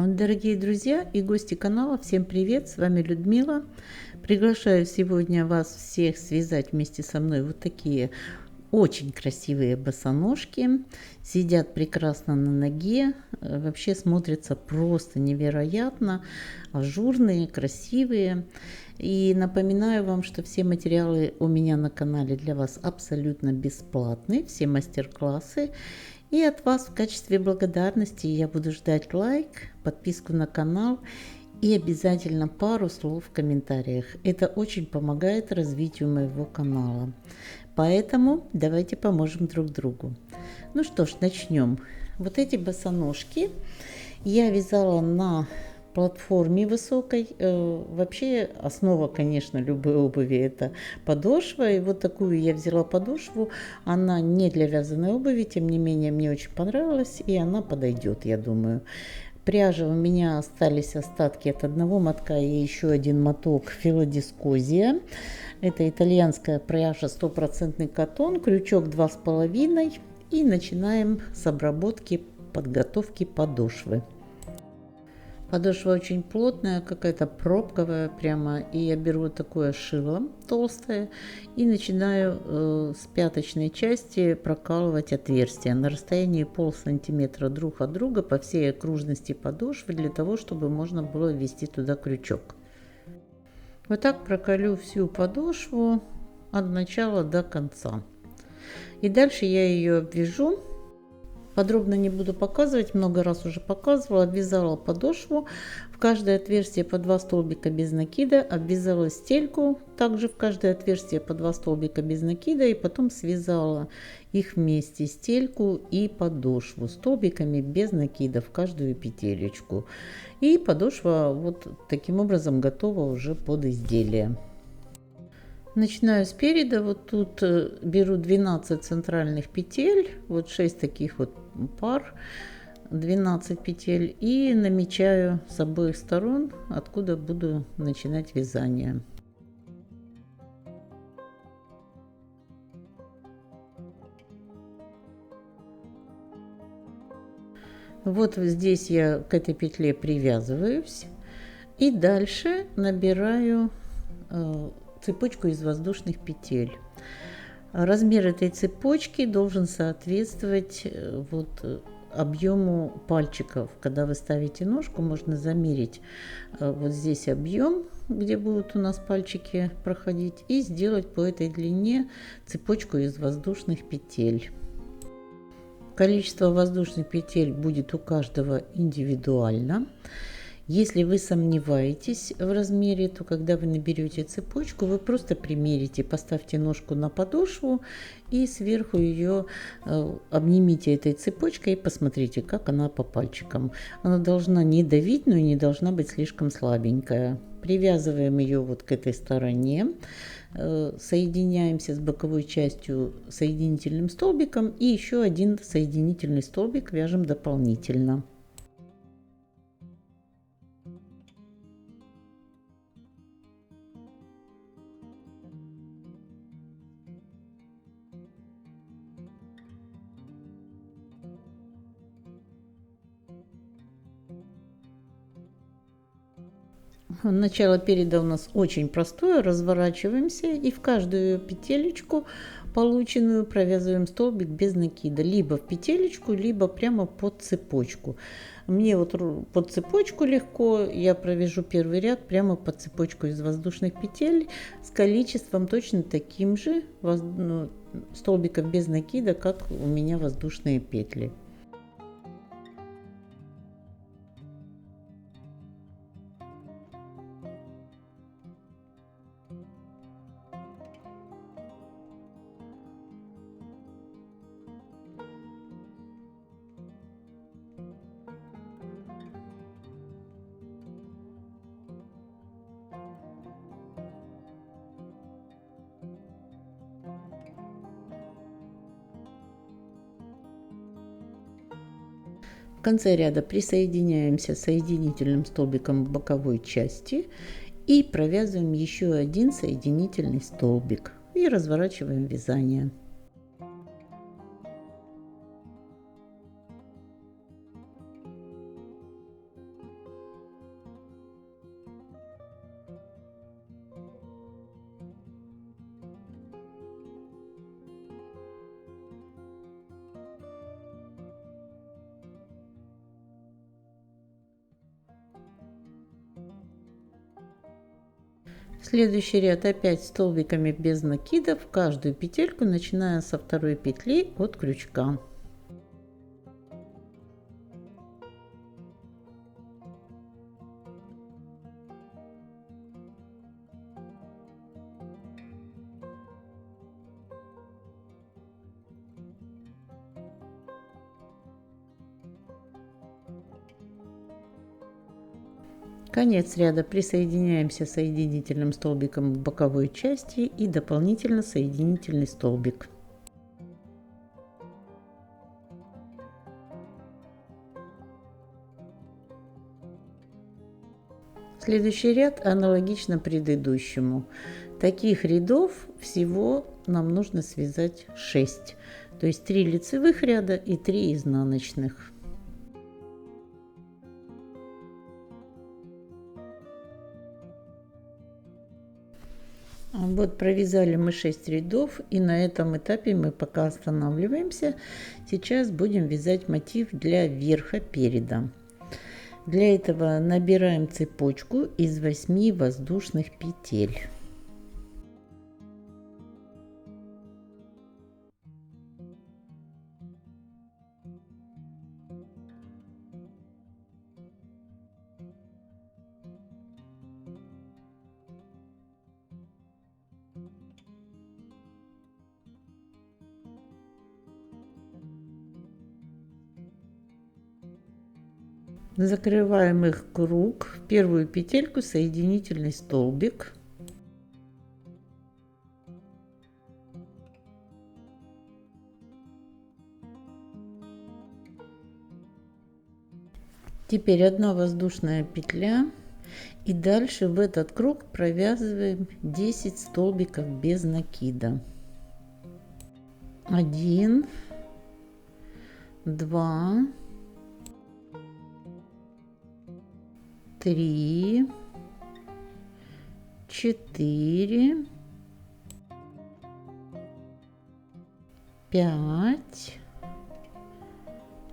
Дорогие друзья и гости канала, всем привет! С вами Людмила. Приглашаю сегодня вас всех связать вместе со мной вот такие очень красивые босоножки. Сидят прекрасно на ноге, вообще смотрятся просто невероятно, ажурные, красивые. И напоминаю вам, что все материалы у меня на канале для вас абсолютно бесплатны, все мастер-классы. И от вас в качестве благодарности я буду ждать лайк, подписку на канал и обязательно пару слов в комментариях. Это очень помогает развитию моего канала. Поэтому давайте поможем друг другу. Ну что ж, начнем. Вот эти босоножки я вязала на платформе высокой. Вообще основа, конечно, любой обуви — это подошва. И вот такую я взяла подошву. Она не для вязаной обуви, тем не менее мне очень понравилась, и она подойдет, я думаю. Пряжа у меня остались остатки от одного мотка и еще один моток филодискозия. Это итальянская пряжа, 100% катон, крючок 2,5. И начинаем с обработки, подготовки подошвы. Подошва очень плотная, какая-то пробковая прямо. И я беру такое шило толстое и начинаю с пяточной части прокалывать отверстия на расстоянии полсантиметра друг от друга по всей окружности подошвы, для того, чтобы можно было ввести туда крючок. Вот так проколю всю подошву от начала до конца. И дальше я ее обвяжу. Подробно не буду показывать, много раз уже показывала. Обвязала подошву, в каждое отверстие по 2 столбика без накида, обвязала стельку, также в каждое отверстие по 2 столбика без накида, и потом связала их вместе, стельку и подошву, столбиками без накида в каждую петелечку. И подошва вот таким образом готова уже под изделие. Начинаю спереди, вот тут беру 12 центральных петель, вот 6 таких вот пар, 12 петель, и намечаю с обоих сторон, откуда буду начинать вязание. Вот здесь я к этой петле привязываюсь, и дальше набираю цепочку из воздушных петель. Размер этой цепочки должен соответствовать вот объему пальчиков. Когда вы ставите ножку, можно замерить вот здесь объем, где будут у нас пальчики проходить, и сделать по этой длине цепочку из воздушных петель. Количество воздушных петель будет у каждого индивидуально. Если вы сомневаетесь в размере, то когда вы наберете цепочку, вы просто примерите, поставьте ножку на подошву и сверху ее обнимите этой цепочкой и посмотрите, как она по пальчикам. Она должна не давить, но и не должна быть слишком слабенькая. Привязываем ее вот к этой стороне, соединяемся с боковой частью соединительным столбиком и еще один соединительный столбик вяжем дополнительно. Начало переда у нас очень простое. Разворачиваемся и в каждую петелечку полученную провязываем столбик без накида. Либо в петелечку, либо прямо под цепочку. Мне вот под цепочку легко. Я провяжу первый ряд прямо под цепочку из воздушных петель с количеством точно таким же столбиков без накида, как у меня воздушные петли. В конце ряда присоединяемся соединительным столбиком к боковой части и провязываем еще один соединительный столбик и разворачиваем вязание. Следующий ряд опять столбиками без накидов, каждую петельку, начиная со второй петли от крючка. Конец ряда присоединяемся соединительным столбиком в боковой части и дополнительно соединительный столбик. Следующий ряд аналогично предыдущему. Таких рядов всего нам нужно связать 6, то есть 3 лицевых ряда и 3 изнаночных. Вот провязали мы 6 рядов, и на этом этапе мы пока останавливаемся. Сейчас будем вязать мотив для верха переда. Для этого набираем цепочку из 8 воздушных петель. Закрываем их круг, в первую петельку соединительный столбик. Теперь одна воздушная петля, и дальше в этот круг провязываем 10 столбиков без накида. 1, 2, 3, 4, 5,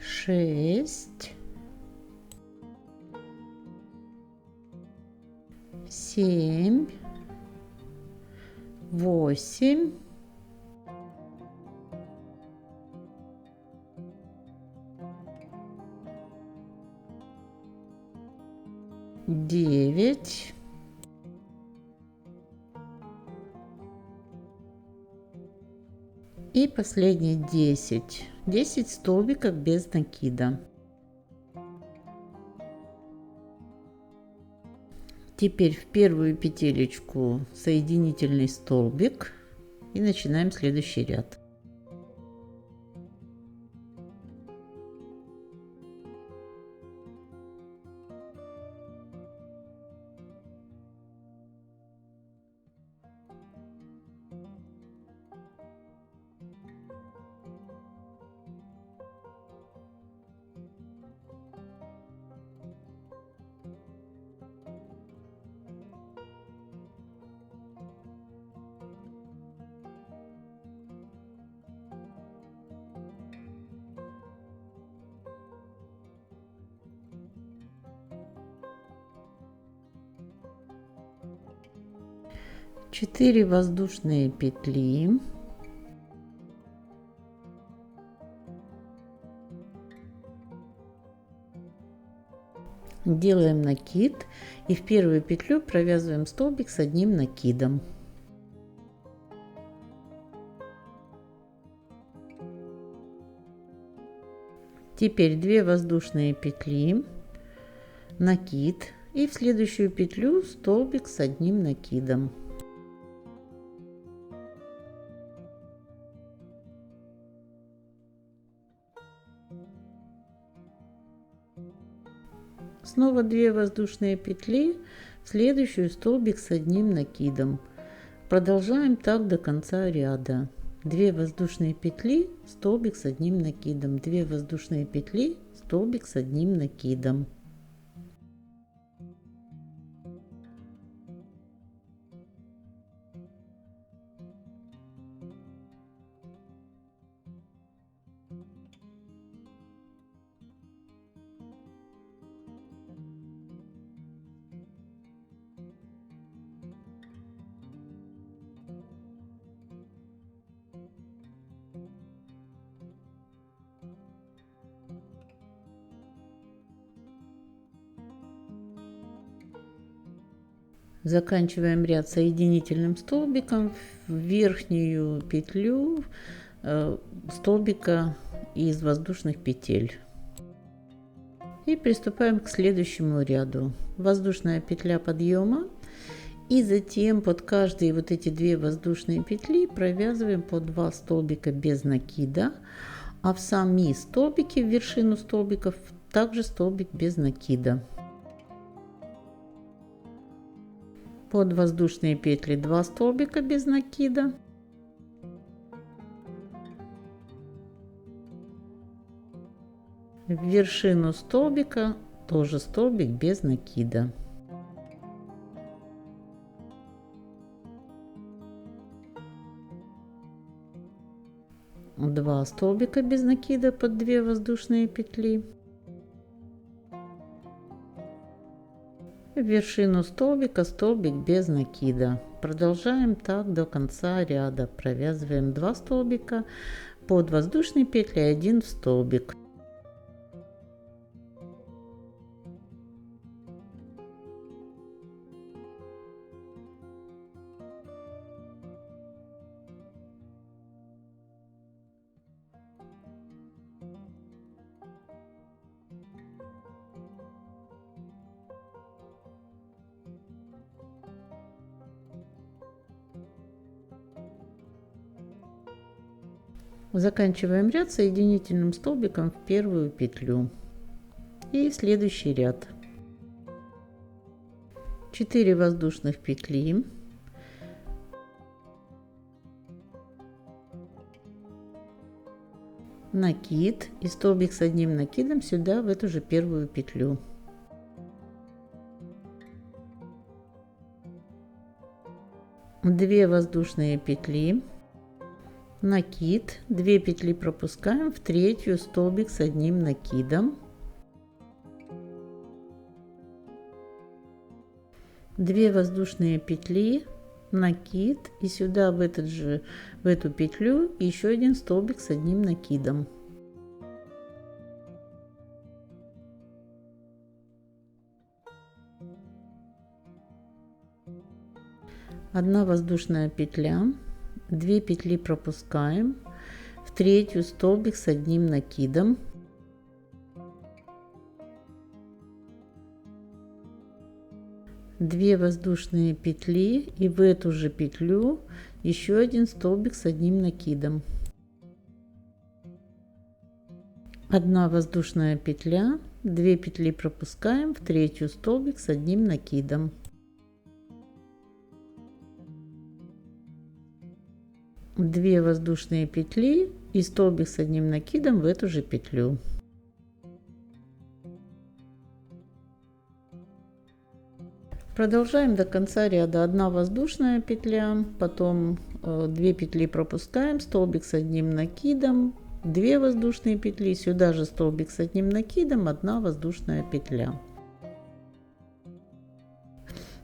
6, 7, 8, 9, 10 и последний 10 столбиков без накида. Теперь в первую петелечку соединительный столбик и начинаем следующий ряд. Четыре воздушные петли, делаем накид и в первую петлю провязываем столбик с одним накидом. Теперь 2 воздушные петли, накид и в следующую петлю столбик с одним накидом. Снова 2 воздушные петли, в следующую столбик с одним накидом. Продолжаем так до конца ряда. 2 воздушные петли, столбик с одним накидом, 2 воздушные петли, столбик с одним накидом. Заканчиваем ряд соединительным столбиком в верхнюю петлю столбика из воздушных петель. И приступаем к следующему ряду. Воздушная петля подъема. И затем под каждые вот эти две воздушные петли провязываем по 2 столбика без накида. А в сами столбики, в вершину столбиков, также столбик без накида. Под воздушные петли 2 столбика без накида. В вершину столбика тоже столбик без накида. Два столбика без накида под 2 воздушные петли. В вершину столбика столбик без накида. Продолжаем так до конца ряда. Провязываем 2 столбика под воздушные петли, 1 в столбик. Заканчиваем ряд соединительным столбиком в первую петлю. И следующий ряд. 4 воздушных петли. Накид и столбик с одним накидом сюда, в эту же первую петлю. Две воздушные петли. Накид, 2 петли пропускаем, в третью столбик с одним накидом, 2 воздушные петли, накид и сюда в эту петлю еще 1 столбик с одним накидом. Одна воздушная петля. 2 петли пропускаем, в третью столбик с одним накидом, 2 воздушные петли и в эту же петлю еще 1 столбик с одним накидом, 1 воздушная петля, 2 петли пропускаем, в третью столбик с одним накидом. 2 воздушные петли и столбик с одним накидом в эту же петлю. Продолжаем до конца ряда. 1 воздушная петля, потом 2 петли пропускаем, столбик с одним накидом, 2 воздушные петли, сюда же столбик с одним накидом, 1 воздушная петля.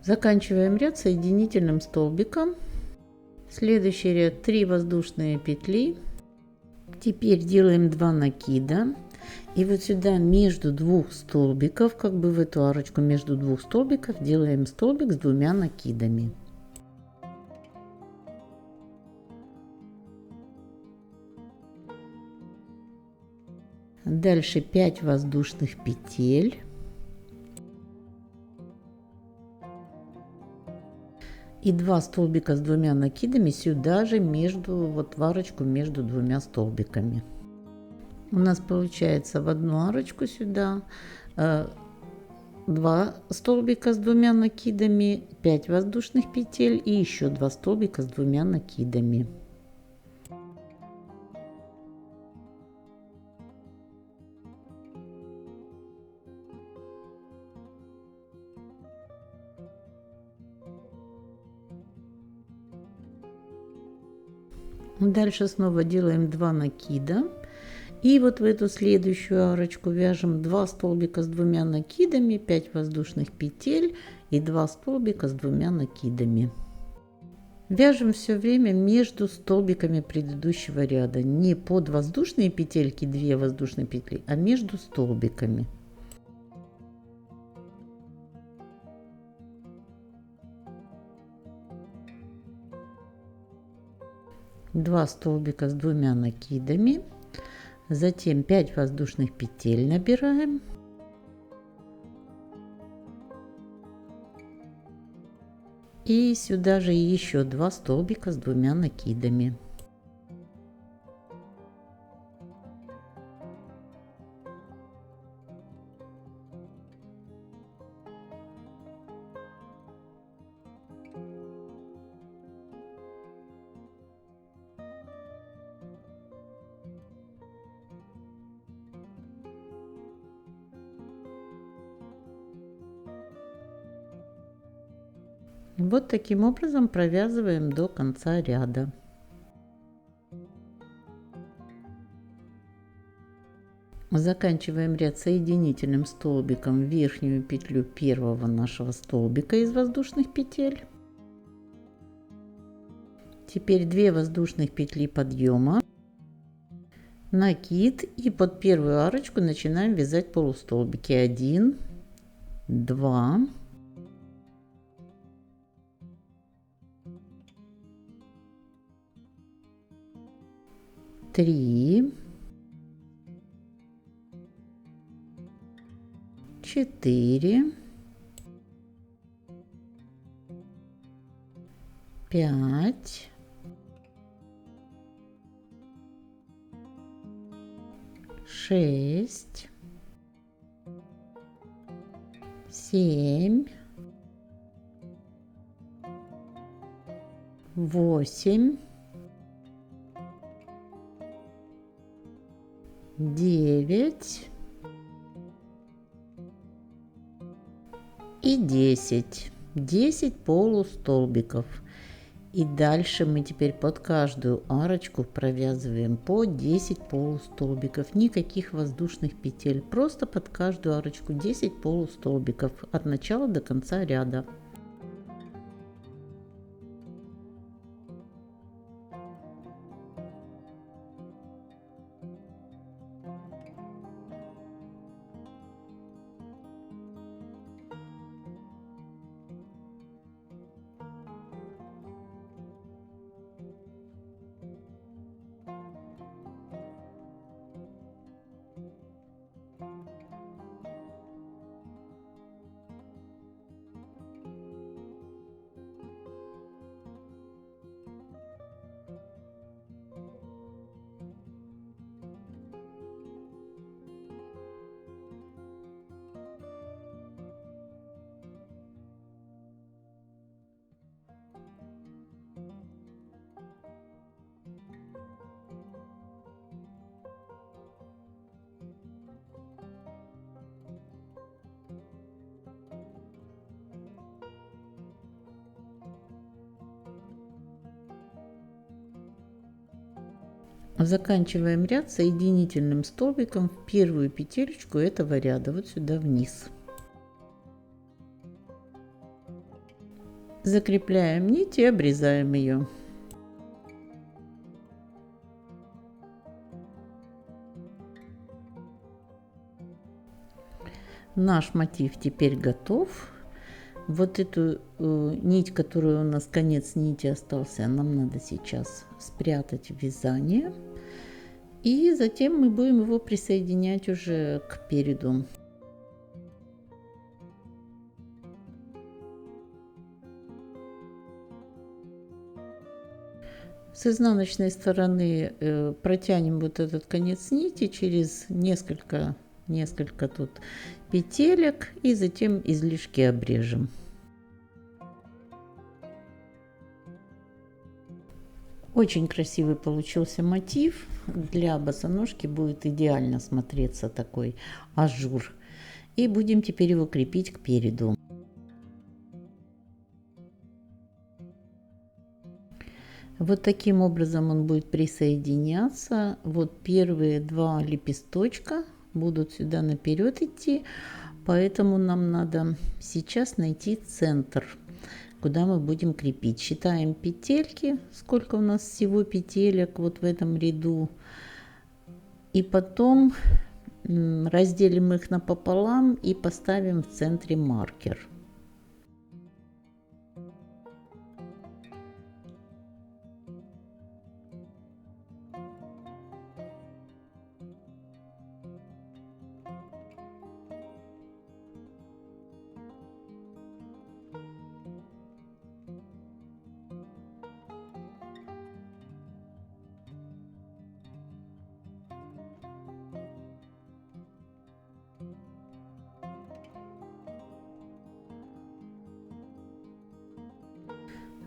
Заканчиваем ряд соединительным столбиком. Следующий ряд 3 воздушные петли. Теперь делаем 2 накида. И вот сюда между 2 столбиков, как бы в эту арочку между 2 столбиков, делаем столбик с 2 накидами. Дальше 5 воздушных петель. И 2 столбика с 2 накидами сюда же вот в арочку между 2 столбиками. У нас получается в одну арочку сюда 2 столбика с 2 накидами, 5 воздушных петель и еще 2 столбика с 2 накидами. Дальше снова делаем 2 накида. И вот в эту следующую арочку вяжем 2 столбика с 2 накидами, 5 воздушных петель и 2 столбика с 2 накидами. Вяжем все время между столбиками предыдущего ряда. Не под воздушные петельки 2 воздушные петли, а между столбиками. 2 столбика с 2 накидами, затем 5 воздушных петель набираем, и сюда же еще 2 столбика с 2 накидами. Вот таким образом провязываем до конца ряда. Заканчиваем ряд соединительным столбиком в верхнюю петлю первого нашего столбика из воздушных петель. Теперь 2 воздушных петли подъема, накид, и под первую арочку начинаем вязать полустолбики. 1, 2, 3, 4, 5, 6, 7, 8, 9 и 10. 10 полустолбиков. И дальше мы теперь под каждую арочку провязываем по 10 полустолбиков. Никаких воздушных петель. Просто под каждую арочку 10 полустолбиков от начала до конца ряда. Заканчиваем ряд соединительным столбиком в первую петелечку этого ряда, вот сюда вниз. Закрепляем нить и обрезаем ее. Наш мотив теперь готов. Вот эту нить, которую у нас конец нити остался, нам надо сейчас спрятать в вязание. И затем мы будем его присоединять уже к переду. С изнаночной стороны протянем вот этот конец нити через несколько тут петелек и затем излишки обрежем. Очень красивый получился мотив. Для босоножки будет идеально смотреться такой ажур. И будем теперь его крепить к переду. Вот таким образом он будет присоединяться. Вот первые 2 лепесточка будут сюда наперед идти, поэтому нам надо сейчас найти центр, куда мы будем крепить. Считаем петельки, сколько у нас всего петелек вот в этом ряду, и потом разделим их напополам и поставим в центре маркер.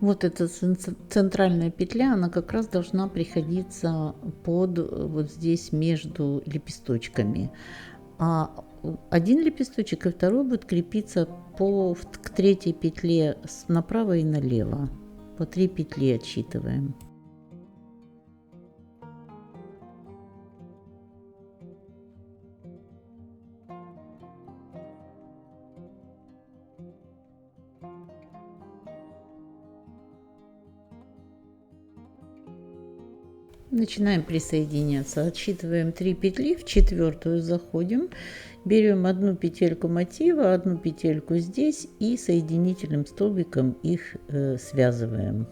Вот эта центральная петля, она как раз должна приходиться под вот здесь между лепесточками. А один лепесточек и второй будет крепиться к третьей петле направо и налево. По 3 петли отсчитываем. Начинаем присоединяться. Отсчитываем 3 петли, в четвертую заходим, берем одну петельку мотива, одну петельку здесь и соединительным столбиком их связываем.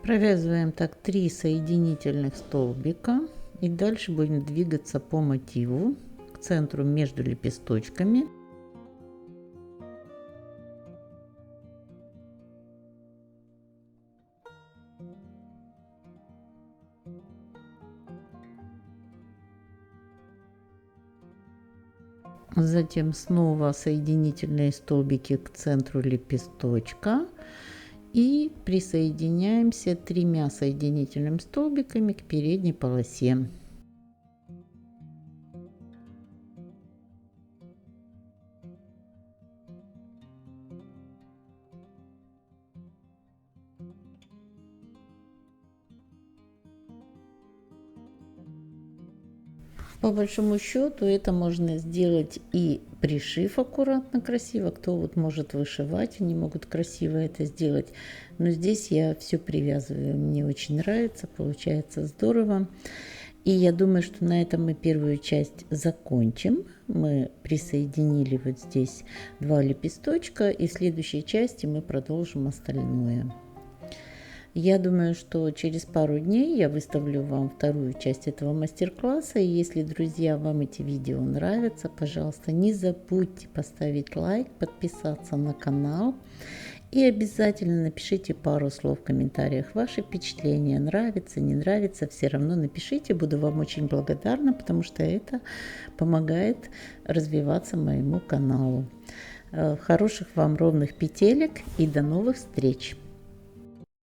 Провязываем так 3 соединительных столбика и дальше будем двигаться по мотиву к центру между лепесточками. Затем снова соединительные столбики к центру лепесточка. И присоединяемся 3 соединительными столбиками к передней полосе. По большому счету это можно сделать и пришив аккуратно, красиво. Кто вот может вышивать, они могут красиво это сделать. Но здесь я все привязываю. Мне очень нравится, получается здорово. И я думаю, что на этом мы первую часть закончим. Мы присоединили вот здесь 2 лепесточка, и в следующей части мы продолжим остальное. Я думаю, что через пару дней я выставлю вам вторую часть этого мастер-класса. И если, друзья, вам эти видео нравятся, пожалуйста, не забудьте поставить лайк, подписаться на канал. И обязательно напишите пару слов в комментариях. Ваши впечатления, нравится, не нравится, все равно напишите. Буду вам очень благодарна, потому что это помогает развиваться моему каналу. Хороших вам ровных петелек и до новых встреч!